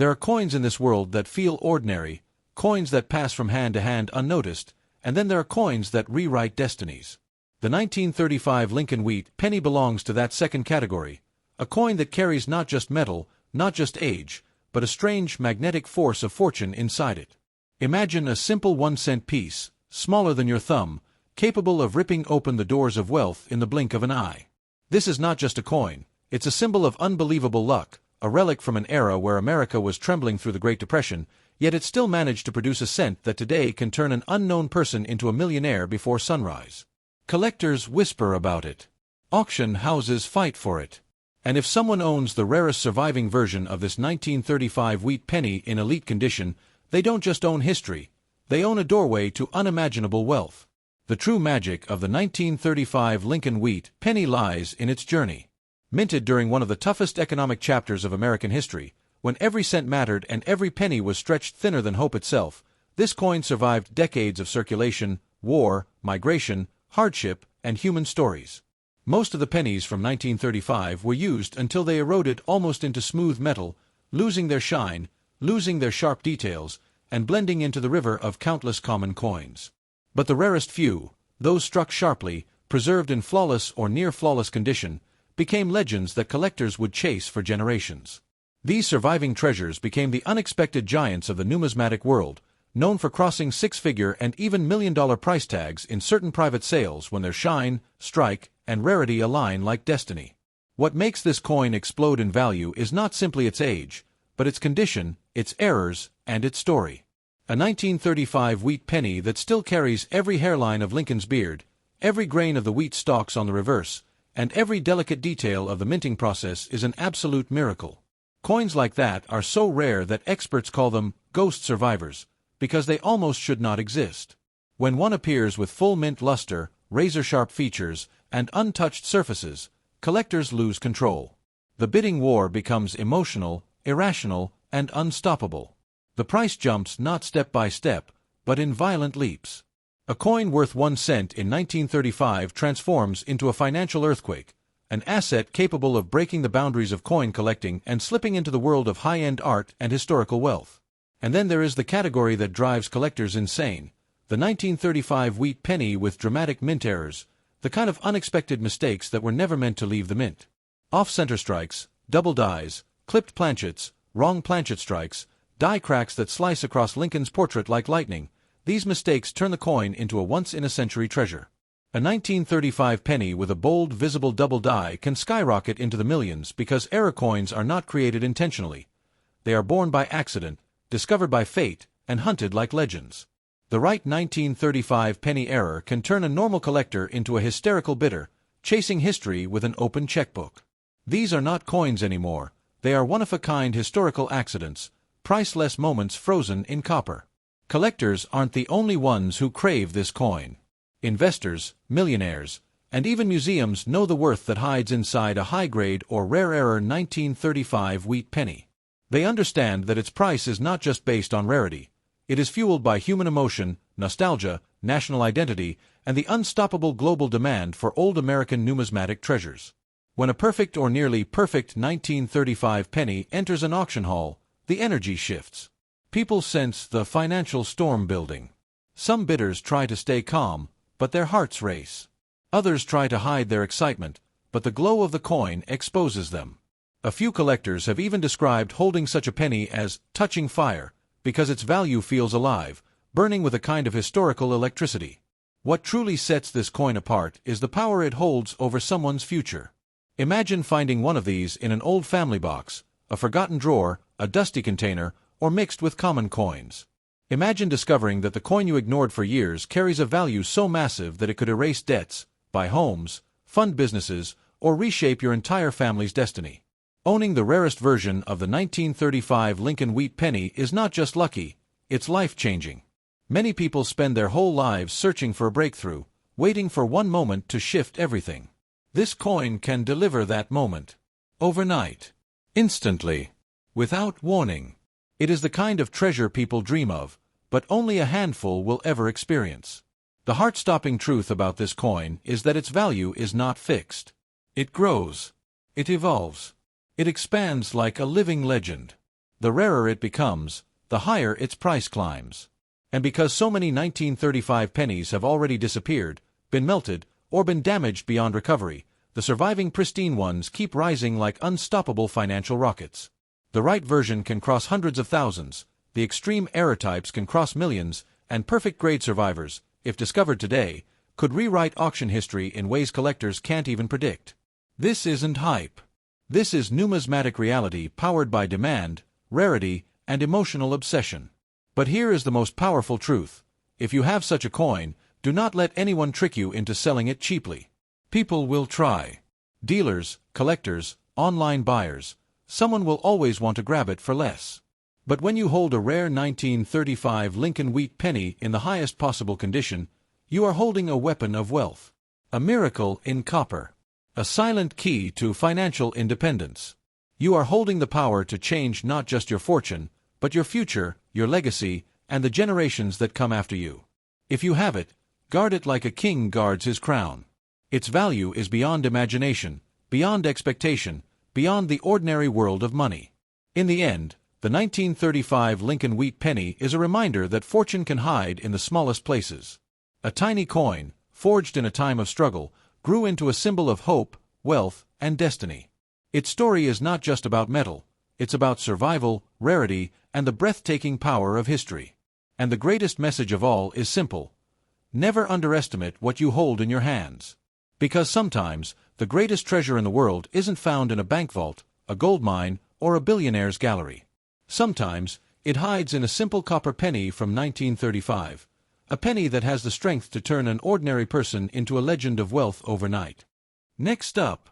There are coins in this world that feel ordinary, coins that pass from hand to hand unnoticed, and then there are coins that rewrite destinies. The 1935 Lincoln Wheat penny belongs to that second category, a coin that carries not just metal, not just age, but a strange magnetic force of fortune inside it. Imagine a simple 1-cent piece, smaller than your thumb, capable of ripping open the doors of wealth in the blink of an eye. This is not just a coin, it's a symbol of unbelievable luck, a relic from an era where America was trembling through the Great Depression, yet it still managed to produce a cent that today can turn an unknown person into a millionaire before sunrise. Collectors whisper about it. Auction houses fight for it. And if someone owns the rarest surviving version of this 1935 wheat penny in elite condition, they don't just own history, they own a doorway to unimaginable wealth. The true magic of the 1935 Lincoln Wheat penny lies in its journey. Minted during one of the toughest economic chapters of American history, when every cent mattered and every penny was stretched thinner than hope itself, this coin survived decades of circulation, war, migration, hardship, and human stories. Most of the pennies from 1935 were used until they eroded almost into smooth metal, losing their shine, losing their sharp details, and blending into the river of countless common coins. But the rarest few, those struck sharply, preserved in flawless or near-flawless condition, became legends that collectors would chase for generations. These surviving treasures became the unexpected giants of the numismatic world, known for crossing six-figure and even million-dollar price tags in certain private sales when their shine, strike, and rarity align like destiny. What makes this coin explode in value is not simply its age, but its condition, its errors, and its story. A 1935 wheat penny that still carries every hairline of Lincoln's beard, every grain of the wheat stalks on the reverse, and every delicate detail of the minting process is an absolute miracle. Coins like that are so rare that experts call them ghost survivors, because they almost should not exist. When one appears with full mint luster, razor-sharp features, and untouched surfaces, collectors lose control. The bidding war becomes emotional, irrational, and unstoppable. The price jumps not step by step, but in violent leaps. A coin worth 1 cent in 1935 transforms into a financial earthquake, an asset capable of breaking the boundaries of coin collecting and slipping into the world of high-end art and historical wealth. And then there is the category that drives collectors insane, the 1935 wheat penny with dramatic mint errors, the kind of unexpected mistakes that were never meant to leave the mint. Off-center strikes, double dies, clipped planchets, wrong planchet strikes, die cracks that slice across Lincoln's portrait like lightning. These mistakes turn the coin into a once-in-a-century treasure. A 1935 penny with a bold, visible double die can skyrocket into the millions because error coins are not created intentionally. They are born by accident, discovered by fate, and hunted like legends. The right 1935 penny error can turn a normal collector into a hysterical bidder, chasing history with an open checkbook. These are not coins anymore, they are one-of-a-kind historical accidents, priceless moments frozen in copper. Collectors aren't the only ones who crave this coin. Investors, millionaires, and even museums know the worth that hides inside a high-grade or rare error 1935 wheat penny. They understand that its price is not just based on rarity. It is fueled by human emotion, nostalgia, national identity, and the unstoppable global demand for old American numismatic treasures. When a perfect or nearly perfect 1935 penny enters an auction hall, the energy shifts. People sense the financial storm building. Some bidders try to stay calm, but their hearts race. Others try to hide their excitement, but the glow of the coin exposes them. A few collectors have even described holding such a penny as touching fire, because its value feels alive, burning with a kind of historical electricity. What truly sets this coin apart is the power it holds over someone's future. Imagine finding one of these in an old family box, a forgotten drawer, a dusty container, or mixed with common coins. Imagine discovering that the coin you ignored for years carries a value so massive that it could erase debts, buy homes, fund businesses, or reshape your entire family's destiny. Owning the rarest version of the 1935 Lincoln wheat penny is not just lucky, it's life-changing. Many people spend their whole lives searching for a breakthrough, waiting for one moment to shift everything. This coin can deliver that moment. Overnight. Instantly. Without warning. It is the kind of treasure people dream of, but only a handful will ever experience. The heart-stopping truth about this coin is that its value is not fixed. It grows. It evolves. It expands like a living legend. The rarer it becomes, the higher its price climbs. And because so many 1935 pennies have already disappeared, been melted, or been damaged beyond recovery, the surviving pristine ones keep rising like unstoppable financial rockets. The right version can cross hundreds of thousands, the extreme error types can cross millions, and perfect grade survivors, if discovered today, could rewrite auction history in ways collectors can't even predict. This isn't hype. This is numismatic reality powered by demand, rarity, and emotional obsession. But here is the most powerful truth. If you have such a coin, do not let anyone trick you into selling it cheaply. People will try. Dealers, collectors, online buyers. Someone will always want to grab it for less. But when you hold a rare 1935 Lincoln wheat penny in the highest possible condition, you are holding a weapon of wealth. A miracle in copper. A silent key to financial independence. You are holding the power to change not just your fortune, but your future, your legacy, and the generations that come after you. If you have it, guard it like a king guards his crown. Its value is beyond imagination, beyond expectation, beyond the ordinary world of money. In the end, the 1935 Lincoln wheat penny is a reminder that fortune can hide in the smallest places. A tiny coin, forged in a time of struggle, grew into a symbol of hope, wealth, and destiny. Its story is not just about metal, it's about survival, rarity, and the breathtaking power of history. And the greatest message of all is simple. Never underestimate what you hold in your hands. Because sometimes, the greatest treasure in the world isn't found in a bank vault, a gold mine, or a billionaire's gallery. Sometimes, it hides in a simple copper penny from 1935, a penny that has the strength to turn an ordinary person into a legend of wealth overnight. Next up,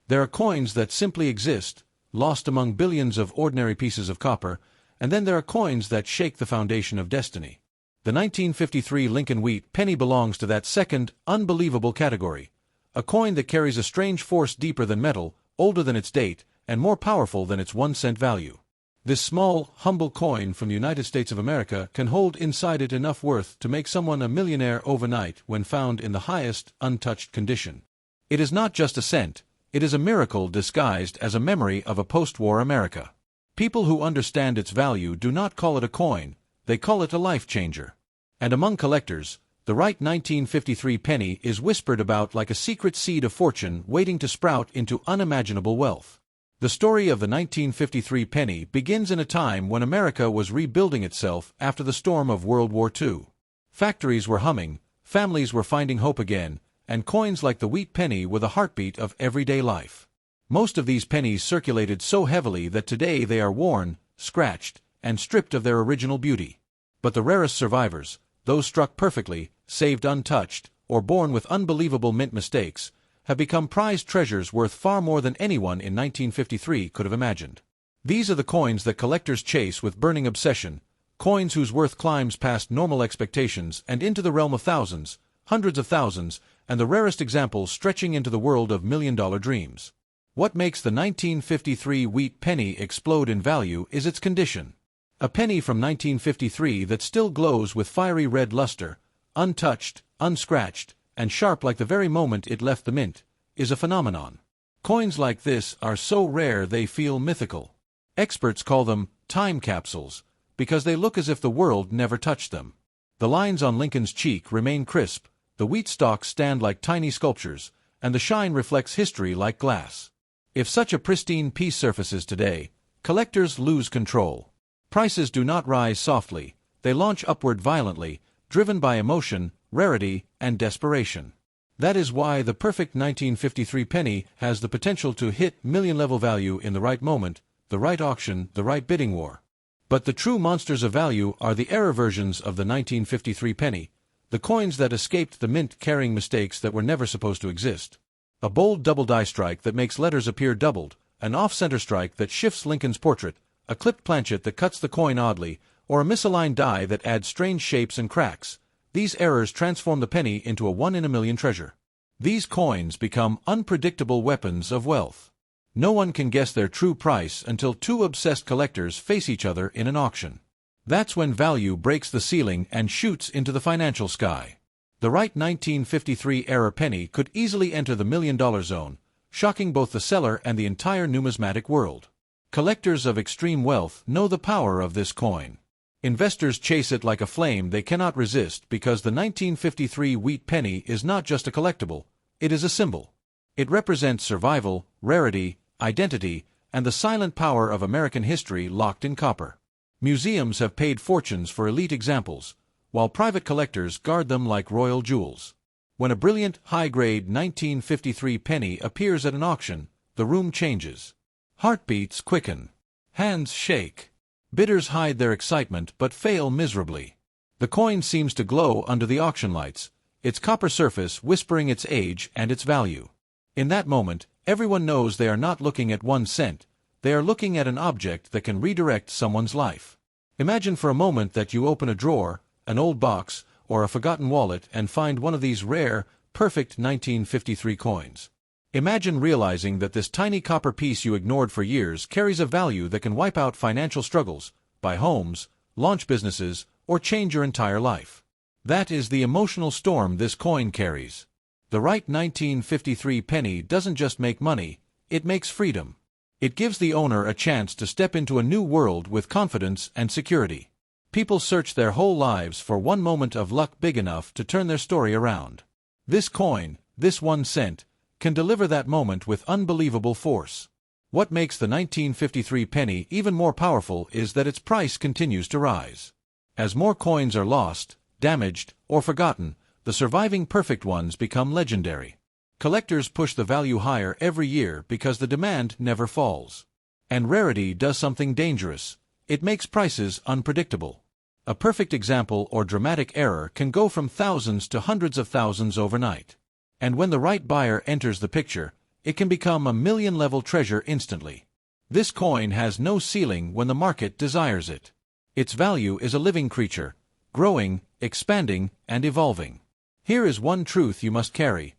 there are coins that simply exist, lost among billions of ordinary pieces of copper, and then there are coins that shake the foundation of destiny. The 1953 Lincoln wheat penny belongs to that second, unbelievable category, a coin that carries a strange force deeper than metal, older than its date, and more powerful than its 1-cent value. This small, humble coin from the United States of America can hold inside it enough worth to make someone a millionaire overnight when found in the highest, untouched condition. It is not just a cent, it is a miracle disguised as a memory of a post-war America. People who understand its value do not call it a coin, they call it a life changer. And among collectors, the right 1953 penny is whispered about like a secret seed of fortune waiting to sprout into unimaginable wealth. The story of the 1953 penny begins in a time when America was rebuilding itself after the storm of World War II. Factories were humming, families were finding hope again, and coins like the wheat penny were the heartbeat of everyday life. Most of these pennies circulated so heavily that today they are worn, scratched, and stripped of their original beauty. But the rarest survivors, those struck perfectly, saved untouched, or born with unbelievable mint mistakes, have become prized treasures worth far more than anyone in 1953 could have imagined. These are the coins that collectors chase with burning obsession, coins whose worth climbs past normal expectations and into the realm of thousands, hundreds of thousands, and the rarest examples stretching into the world of million-dollar dreams. What makes the 1953 wheat penny explode in value is its condition. A penny from 1953 that still glows with fiery red luster, untouched, unscratched, and sharp like the very moment it left the mint, is a phenomenon. Coins like this are so rare they feel mythical. Experts call them time capsules, because they look as if the world never touched them. The lines on Lincoln's cheek remain crisp, the wheat stalks stand like tiny sculptures, and the shine reflects history like glass. If such a pristine piece surfaces today, collectors lose control. Prices do not rise softly, they launch upward violently, driven by emotion, rarity, and desperation. That is why the perfect 1953 penny has the potential to hit million-level value in the right moment, the right auction, the right bidding war. But the true monsters of value are the error versions of the 1953 penny, the coins that escaped the mint carrying mistakes that were never supposed to exist. A bold double die strike that makes letters appear doubled, an off-center strike that shifts Lincoln's portrait, a clipped planchet that cuts the coin oddly, or a misaligned die that adds strange shapes and cracks. These errors transform the penny into a one-in-a-million treasure. These coins become unpredictable weapons of wealth. No one can guess their true price until two obsessed collectors face each other in an auction. That's when value breaks the ceiling and shoots into the financial sky. The right 1953 era penny could easily enter the million-dollar zone, shocking both the seller and the entire numismatic world. Collectors of extreme wealth know the power of this coin. Investors chase it like a flame they cannot resist because the 1953 wheat penny is not just a collectible, it is a symbol. It represents survival, rarity, identity, and the silent power of American history locked in copper. Museums have paid fortunes for elite examples, while private collectors guard them like royal jewels. When a brilliant, high-grade 1953 penny appears at an auction, the room changes. Heartbeats quicken. Hands shake. Bidders hide their excitement but fail miserably. The coin seems to glow under the auction lights, its copper surface whispering its age and its value. In that moment, everyone knows they are not looking at 1 cent, they are looking at an object that can redirect someone's life. Imagine for a moment that you open a drawer, an old box, or a forgotten wallet and find one of these rare, perfect 1953 coins. Imagine realizing that this tiny copper piece you ignored for years carries a value that can wipe out financial struggles, buy homes, launch businesses, or change your entire life. That is the emotional storm this coin carries. The right 1953 penny doesn't just make money, it makes freedom. It gives the owner a chance to step into a new world with confidence and security. People search their whole lives for one moment of luck big enough to turn their story around. This coin, this 1 cent, can deliver that moment with unbelievable force. What makes the 1953 penny even more powerful is that its price continues to rise. As more coins are lost, damaged, or forgotten, the surviving perfect ones become legendary. Collectors push the value higher every year because the demand never falls. And rarity does something dangerous. It makes prices unpredictable. A perfect example or dramatic error can go from thousands to hundreds of thousands overnight. And when the right buyer enters the picture, it can become a million-level treasure instantly. This coin has no ceiling when the market desires it. Its value is a living creature, growing, expanding, and evolving. Here is one truth you must carry.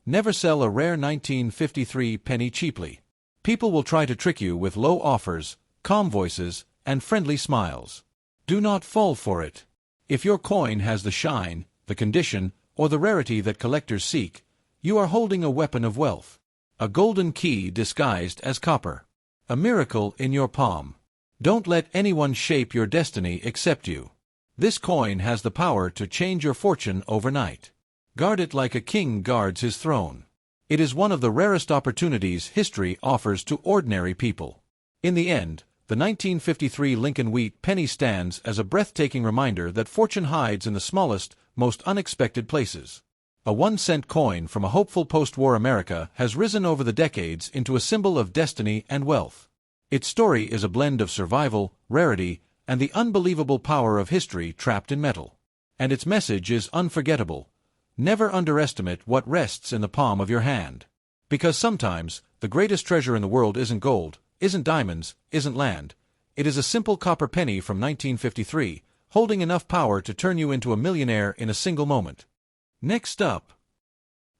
Never sell a rare 1953 penny cheaply. People will try to trick you with low offers, calm voices, and friendly smiles. Do not fall for it. If your coin has the shine, the condition, or the rarity that collectors seek, you are holding a weapon of wealth. A golden key disguised as copper. A miracle in your palm. Don't let anyone shape your destiny except you. This coin has the power to change your fortune overnight. Guard it like a king guards his throne. It is one of the rarest opportunities history offers to ordinary people. In the end, the 1953 Lincoln wheat penny stands as a breathtaking reminder that fortune hides in the smallest, most unexpected places. A 1-cent coin from a hopeful post-war America has risen over the decades into a symbol of destiny and wealth. Its story is a blend of survival, rarity, and the unbelievable power of history trapped in metal. And its message is unforgettable. Never underestimate what rests in the palm of your hand. Because sometimes, the greatest treasure in the world isn't gold, isn't diamonds, isn't land. It is a simple copper penny from 1953, holding enough power to turn you into a millionaire in a single moment. Next up.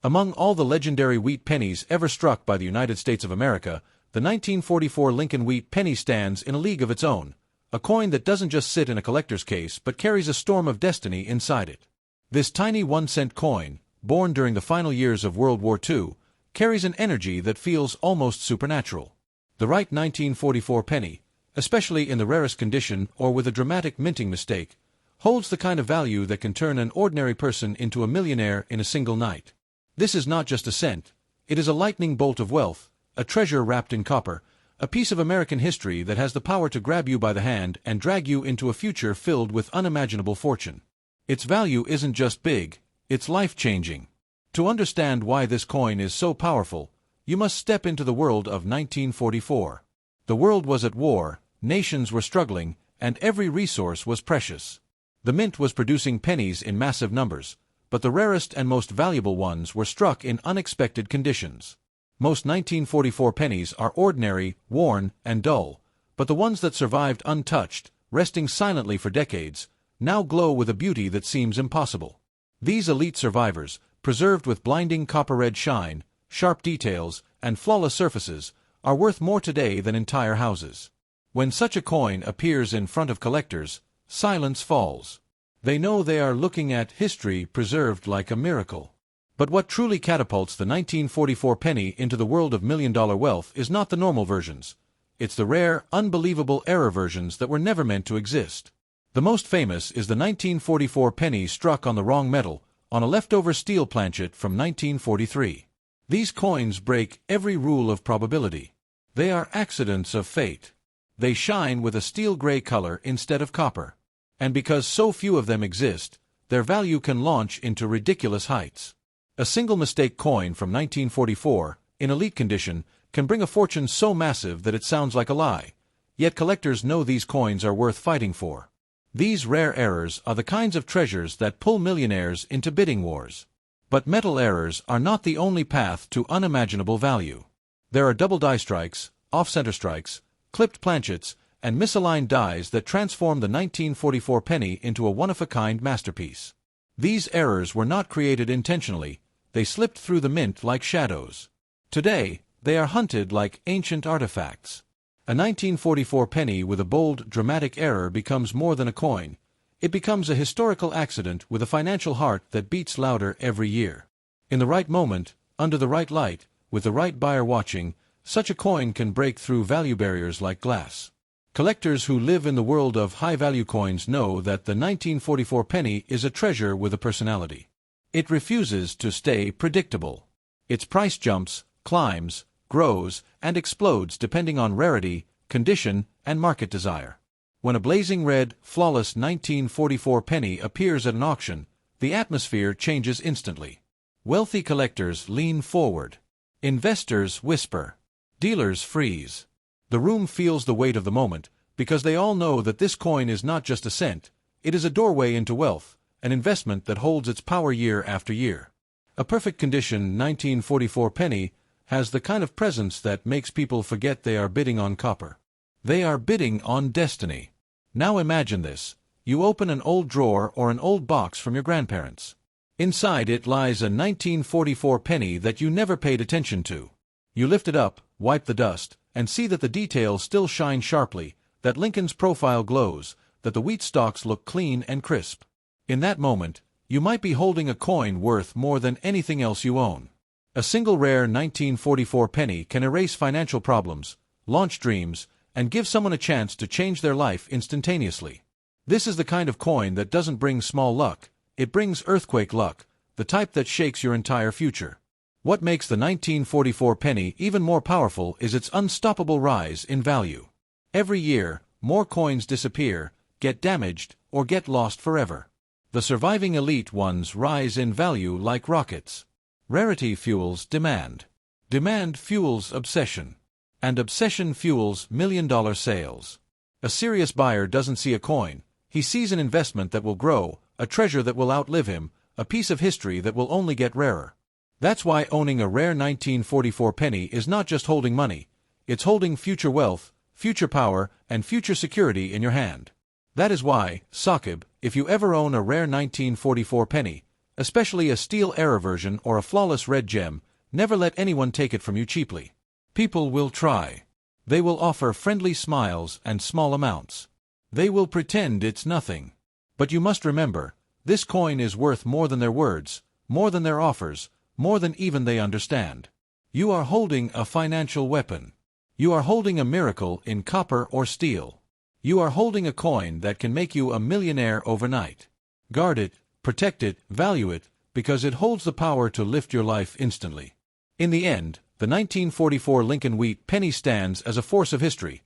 Among all the legendary wheat pennies ever struck by the United States of America, the 1944 Lincoln wheat penny stands in a league of its own, a coin that doesn't just sit in a collector's case but carries a storm of destiny inside it. This tiny 1-cent coin, born during the final years of World War II, carries an energy that feels almost supernatural. The right 1944 penny, especially in the rarest condition or with a dramatic minting mistake, holds the kind of value that can turn an ordinary person into a millionaire in a single night. This is not just a cent, it is a lightning bolt of wealth, a treasure wrapped in copper, a piece of American history that has the power to grab you by the hand and drag you into a future filled with unimaginable fortune. Its value isn't just big, it's life-changing. To understand why this coin is so powerful, you must step into the world of 1944. The world was at war, nations were struggling, and every resource was precious. The mint was producing pennies in massive numbers, but the rarest and most valuable ones were struck in unexpected conditions. Most 1944 pennies are ordinary, worn, and dull, but the ones that survived untouched, resting silently for decades, now glow with a beauty that seems impossible. These elite survivors, preserved with blinding copper-red shine, sharp details, and flawless surfaces, are worth more today than entire houses. When such a coin appears in front of collectors, silence falls. They know they are looking at history preserved like a miracle. But what truly catapults the 1944 penny into the world of million-dollar wealth is not the normal versions. It's the rare, unbelievable error versions that were never meant to exist. The most famous is the 1944 penny struck on the wrong metal, on a leftover steel planchet from 1943. These coins break every rule of probability. They are accidents of fate. They shine with a steel gray color instead of copper. And because so few of them exist, their value can launch into ridiculous heights. A single mistake coin from 1944, in elite condition, can bring a fortune so massive that it sounds like a lie. Yet collectors know these coins are worth fighting for. These rare errors are the kinds of treasures that pull millionaires into bidding wars. But metal errors are not the only path to unimaginable value. There are double die strikes, off-center strikes, clipped planchets, and misaligned dies that transform the 1944 penny into a one-of-a-kind masterpiece. These errors were not created intentionally, they slipped through the mint like shadows. Today, they are hunted like ancient artifacts. A 1944 penny with a bold, dramatic error becomes more than a coin. It becomes a historical accident with a financial heart that beats louder every year. In the right moment, under the right light, with the right buyer watching, such a coin can break through value barriers like glass. Collectors who live in the world of high-value coins know that the 1944 penny is a treasure with a personality. It refuses to stay predictable. Its price jumps, climbs, grows, and explodes depending on rarity, condition, and market desire. When a blazing red, flawless 1944 penny appears at an auction, the atmosphere changes instantly. Wealthy collectors lean forward. Investors whisper. Dealers freeze. The room feels the weight of the moment, because they all know that this coin is not just a cent, it is a doorway into wealth, an investment that holds its power year after year. A perfect condition 1944 penny has the kind of presence that makes people forget they are bidding on copper. They are bidding on destiny. Now imagine this. You open an old drawer or an old box from your grandparents. Inside it lies a 1944 penny that you never paid attention to. You lift it up, wipe the dust, and see that the details still shine sharply, that Lincoln's profile glows, that the wheat stalks look clean and crisp. In that moment, you might be holding a coin worth more than anything else you own. A single rare 1944 penny can erase financial problems, launch dreams, and give someone a chance to change their life instantaneously. This is the kind of coin that doesn't bring small luck, it brings earthquake luck, the type that shakes your entire future. What makes the 1944 penny even more powerful is its unstoppable rise in value. Every year, more coins disappear, get damaged, or get lost forever. The surviving elite ones rise in value like rockets. Rarity fuels demand. Demand fuels obsession. And obsession fuels million-dollar sales. A serious buyer doesn't see a coin, he sees an investment that will grow, a treasure that will outlive him, a piece of history that will only get rarer. That's why owning a rare 1944 penny is not just holding money, it's holding future wealth, future power, and future security in your hand. That is why, Saqib, if you ever own a rare 1944 penny, especially a steel error version or a flawless red gem, never let anyone take it from you cheaply. People will try. They will offer friendly smiles and small amounts. They will pretend it's nothing. But you must remember, this coin is worth more than their words, more than their offers, more than even they understand. You are holding a financial weapon. You are holding a miracle in copper or steel. You are holding a coin that can make you a millionaire overnight. Guard it, protect it, value it, because it holds the power to lift your life instantly. In the end, the 1944 Lincoln Wheat penny stands as a force of history,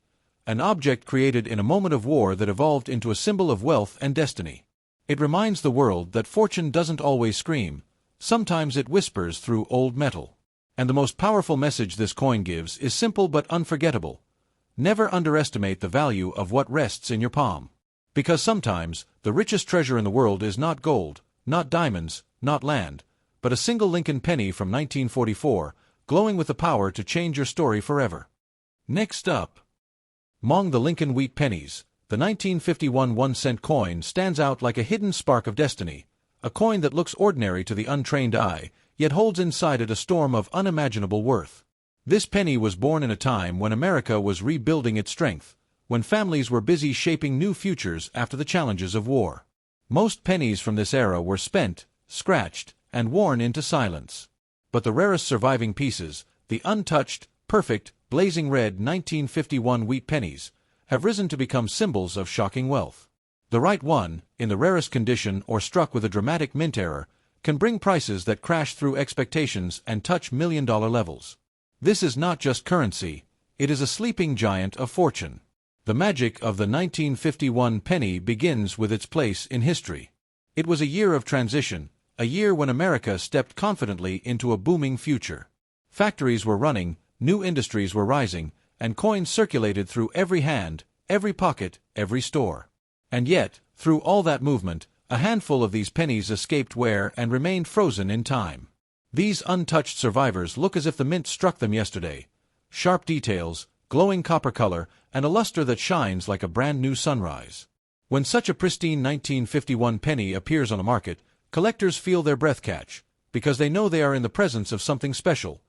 an object created in a moment of war that evolved into a symbol of wealth and destiny. It reminds the world that fortune doesn't always scream. Sometimes it whispers through old metal. And the most powerful message this coin gives is simple but unforgettable. Never underestimate the value of what rests in your palm. Because sometimes, the richest treasure in the world is not gold, not diamonds, not land, but a single Lincoln penny from 1944, glowing with the power to change your story forever. Next up. Among the Lincoln Wheat pennies, the 1951 1-cent coin stands out like a hidden spark of destiny. A coin that looks ordinary to the untrained eye, yet holds inside it a storm of unimaginable worth. This penny was born in a time when America was rebuilding its strength, when families were busy shaping new futures after the challenges of war. Most pennies from this era were spent, scratched, and worn into silence. But the rarest surviving pieces, the untouched, perfect, blazing red 1951 wheat pennies, have risen to become symbols of shocking wealth. The right one, in the rarest condition or struck with a dramatic mint error, can bring prices that crash through expectations and touch million-dollar levels. This is not just currency, it is a sleeping giant of fortune. The magic of the 1951 penny begins with its place in history. It was a year of transition, a year when America stepped confidently into a booming future. Factories were running, new industries were rising, and coins circulated through every hand, every pocket, every store. And yet, through all that movement, a handful of these pennies escaped wear and remained frozen in time. These untouched survivors look as if the mint struck them yesterday. Sharp details, glowing copper color, and a luster that shines like a brand new sunrise. When such a pristine 1951 penny appears on a market, collectors feel their breath catch, because they know they are in the presence of something special,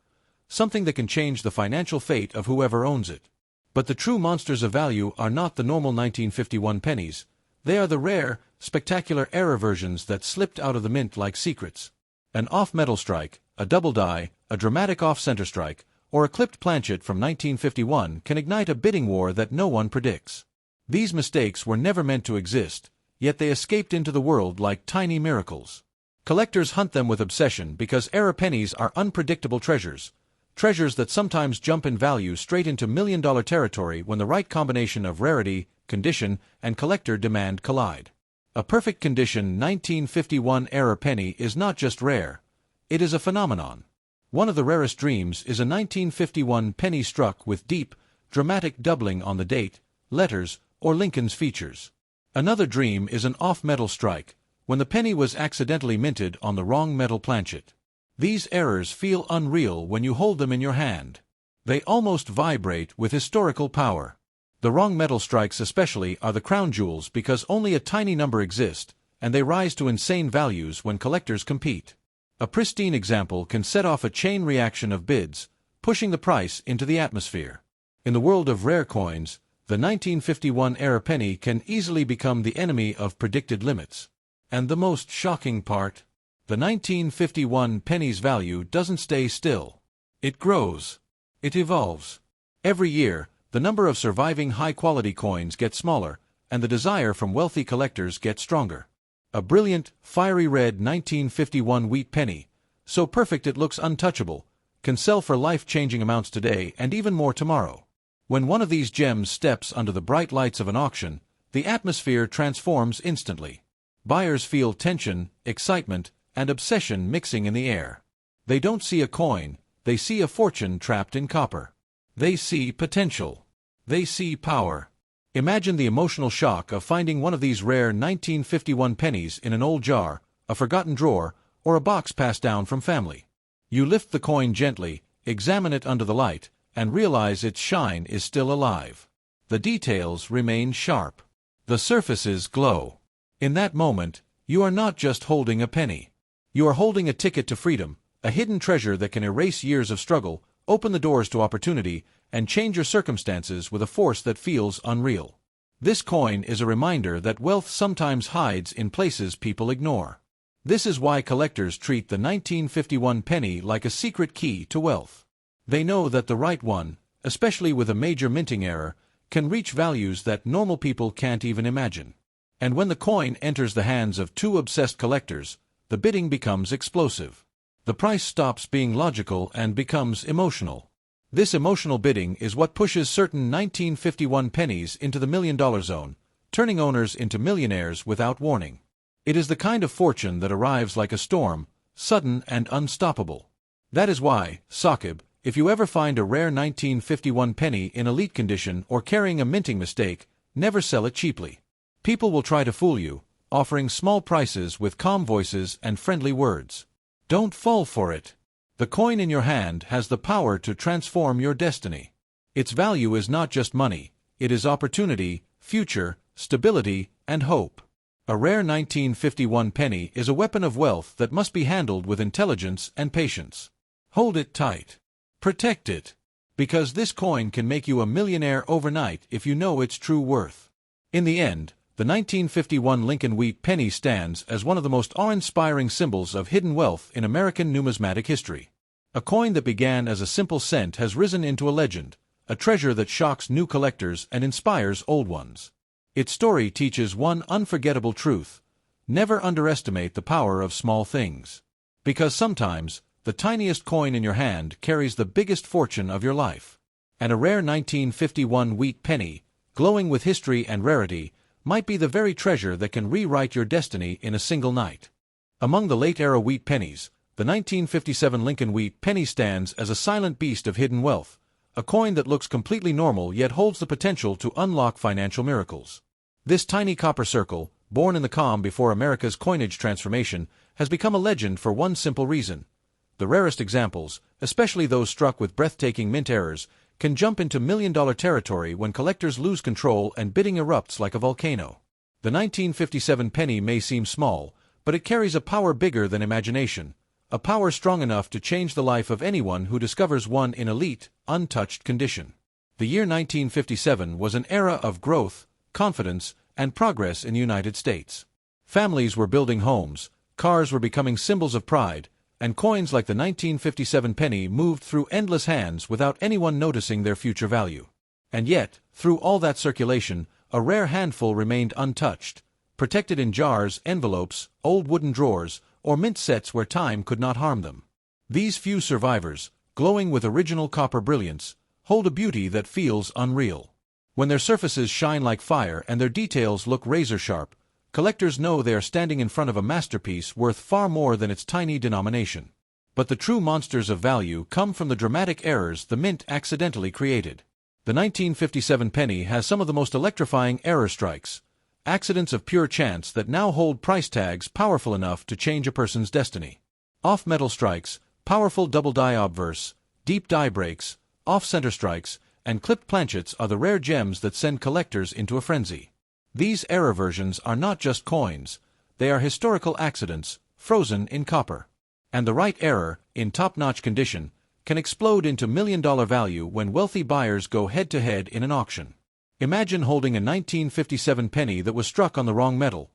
something that can change the financial fate of whoever owns it. But the true monsters of value are not the normal 1951 pennies. They are the rare, spectacular error versions that slipped out of the mint like secrets. An off-metal strike, a double die, a dramatic off-center strike, or a clipped planchet from 1951 can ignite a bidding war that no one predicts. These mistakes were never meant to exist, yet they escaped into the world like tiny miracles. Collectors hunt them with obsession because error pennies are unpredictable treasures that sometimes jump in value straight into million-dollar territory when the right combination of rarity, condition, and collector demand collide. A perfect condition 1951 error penny is not just rare, it is a phenomenon. One of the rarest dreams is a 1951 penny struck with deep, dramatic doubling on the date, letters, or Lincoln's features. Another dream is an off-metal strike, when the penny was accidentally minted on the wrong metal planchet. These errors feel unreal when you hold them in your hand. They almost vibrate with historical power. The wrong metal strikes especially are the crown jewels because only a tiny number exist, and they rise to insane values when collectors compete. A pristine example can set off a chain reaction of bids, pushing the price into the atmosphere. In the world of rare coins, the 1951 error penny can easily become the enemy of predicted limits. And the most shocking part? The 1951 penny's value doesn't stay still. It grows. It evolves. Every year, the number of surviving high-quality coins gets smaller, and the desire from wealthy collectors gets stronger. A brilliant, fiery red 1951 wheat penny, so perfect it looks untouchable, can sell for life-changing amounts today and even more tomorrow. When one of these gems steps under the bright lights of an auction, the atmosphere transforms instantly. Buyers feel tension, excitement, and obsession mixing in the air. They don't see a coin, they see a fortune trapped in copper. They see potential. They see power. Imagine the emotional shock of finding one of these rare 1951 pennies in an old jar, a forgotten drawer, or a box passed down from family. You lift the coin gently, examine it under the light, and realize its shine is still alive. The details remain sharp. The surfaces glow. In that moment, you are not just holding a penny. You are holding a ticket to freedom, a hidden treasure that can erase years of struggle, open the doors to opportunity, and change your circumstances with a force that feels unreal. This coin is a reminder that wealth sometimes hides in places people ignore. This is why collectors treat the 1951 penny like a secret key to wealth. They know that the right one, especially with a major minting error, can reach values that normal people can't even imagine. And when the coin enters the hands of two obsessed collectors, the bidding becomes explosive. The price stops being logical and becomes emotional. This emotional bidding is what pushes certain 1951 pennies into the million-dollar zone, turning owners into millionaires without warning. It is the kind of fortune that arrives like a storm, sudden and unstoppable. That is why, Saqib, if you ever find a rare 1951 penny in elite condition or carrying a minting mistake, never sell it cheaply. People will try to fool you, offering small prices with calm voices and friendly words. Don't fall for it. The coin in your hand has the power to transform your destiny. Its value is not just money, it is opportunity, future, stability, and hope. A rare 1951 penny is a weapon of wealth that must be handled with intelligence and patience. Hold it tight. Protect it. Because this coin can make you a millionaire overnight if you know its true worth. In the end, the 1951 Lincoln Wheat penny stands as one of the most awe-inspiring symbols of hidden wealth in American numismatic history. A coin that began as a simple cent has risen into a legend, a treasure that shocks new collectors and inspires old ones. Its story teaches one unforgettable truth: never underestimate the power of small things. Because sometimes, the tiniest coin in your hand carries the biggest fortune of your life. And a rare 1951 wheat penny, glowing with history and rarity, might be the very treasure that can rewrite your destiny in a single night. Among the late-era wheat pennies, the 1957 Lincoln wheat penny stands as a silent beast of hidden wealth, a coin that looks completely normal yet holds the potential to unlock financial miracles. This tiny copper circle, born in the calm before America's coinage transformation, has become a legend for one simple reason. The rarest examples, especially those struck with breathtaking mint errors, can jump into million-dollar territory when collectors lose control and bidding erupts like a volcano. The 1957 penny may seem small, but it carries a power bigger than imagination, a power strong enough to change the life of anyone who discovers one in elite, untouched condition. The year 1957 was an era of growth, confidence, and progress in the United States. Families were building homes, cars were becoming symbols of pride, and coins like the 1957 penny moved through endless hands without anyone noticing their future value. And yet, through all that circulation, a rare handful remained untouched, protected in jars, envelopes, old wooden drawers, or mint sets where time could not harm them. These few survivors, glowing with original copper brilliance, hold a beauty that feels unreal. When their surfaces shine like fire and their details look razor-sharp, collectors know they are standing in front of a masterpiece worth far more than its tiny denomination. But the true monsters of value come from the dramatic errors the mint accidentally created. The 1957 penny has some of the most electrifying error strikes, accidents of pure chance that now hold price tags powerful enough to change a person's destiny. Off-metal strikes, powerful double-die obverse, deep die breaks, off-center strikes, and clipped planchets are the rare gems that send collectors into a frenzy. These error versions are not just coins, they are historical accidents, frozen in copper. And the right error, in top-notch condition, can explode into million-dollar value when wealthy buyers go head-to-head in an auction. Imagine holding a 1957 penny that was struck on the wrong metal.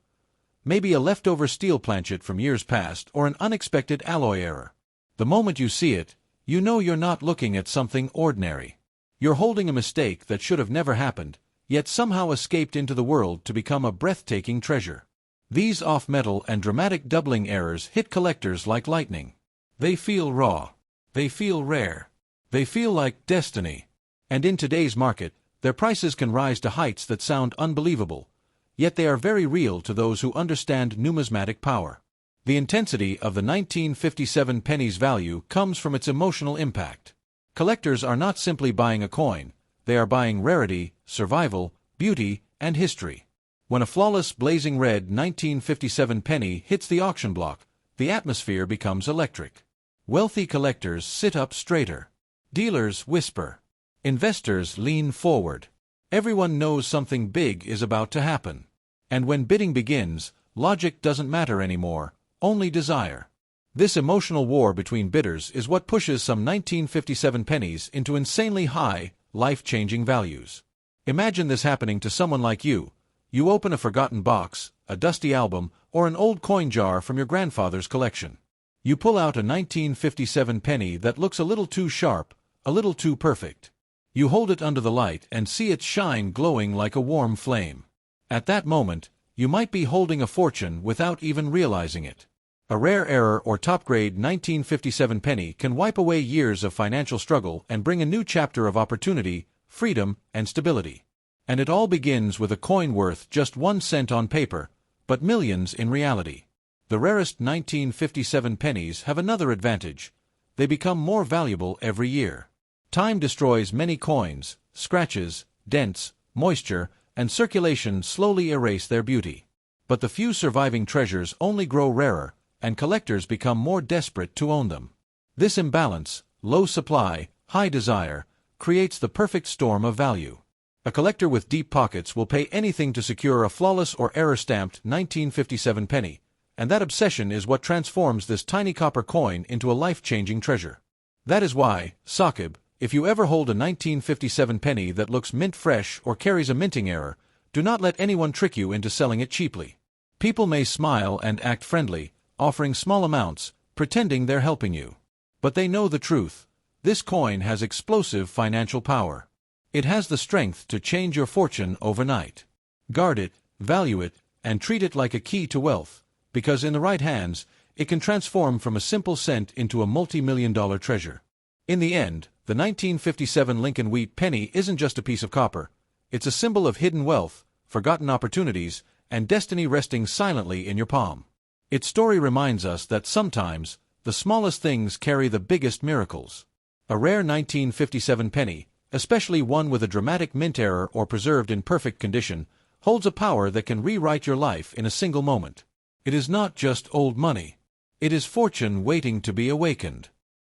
Maybe a leftover steel planchet from years past or an unexpected alloy error. The moment you see it, you know you're not looking at something ordinary. You're holding a mistake that should have never happened, yet somehow escaped into the world to become a breathtaking treasure. These off-metal and dramatic doubling errors hit collectors like lightning. They feel raw. They feel rare. They feel like destiny. And in today's market, their prices can rise to heights that sound unbelievable, yet they are very real to those who understand numismatic power. The intensity of the 1957 penny's value comes from its emotional impact. Collectors are not simply buying a coin, they are buying rarity, survival, beauty, and history. When a flawless blazing red 1957 penny hits the auction block, the atmosphere becomes electric. Wealthy collectors sit up straighter. Dealers whisper. Investors lean forward. Everyone knows something big is about to happen. And when bidding begins, logic doesn't matter anymore, only desire. This emotional war between bidders is what pushes some 1957 pennies into insanely high, life-changing values. Imagine this happening to someone like you. You open a forgotten box, a dusty album, or an old coin jar from your grandfather's collection. You pull out a 1957 penny that looks a little too sharp, a little too perfect. You hold it under the light and see its shine glowing like a warm flame. At that moment, you might be holding a fortune without even realizing it. A rare error or top-grade 1957 penny can wipe away years of financial struggle and bring a new chapter of opportunity, freedom, and stability. And it all begins with a coin worth just 1 cent on paper, but millions in reality. The rarest 1957 pennies have another advantage. They become more valuable every year. Time destroys many coins, scratches, dents, moisture, and circulation slowly erase their beauty. But the few surviving treasures only grow rarer, and collectors become more desperate to own them. This imbalance, low supply, high desire, creates the perfect storm of value. A collector with deep pockets will pay anything to secure a flawless or error-stamped 1957 penny, and that obsession is what transforms this tiny copper coin into a life-changing treasure. That is why, Saqib, if you ever hold a 1957 penny that looks mint-fresh or carries a minting error, do not let anyone trick you into selling it cheaply. People may smile and act friendly, offering small amounts, pretending they're helping you. But they know the truth. This coin has explosive financial power. It has the strength to change your fortune overnight. Guard it, value it, and treat it like a key to wealth, because in the right hands, it can transform from a simple cent into a multi-million-dollar treasure. In the end, the 1957 Lincoln Wheat penny isn't just a piece of copper. It's a symbol of hidden wealth, forgotten opportunities, and destiny resting silently in your palm. Its story reminds us that sometimes, the smallest things carry the biggest miracles. A rare 1957 penny, especially one with a dramatic mint error or preserved in perfect condition, holds a power that can rewrite your life in a single moment. It is not just old money. It is fortune waiting to be awakened.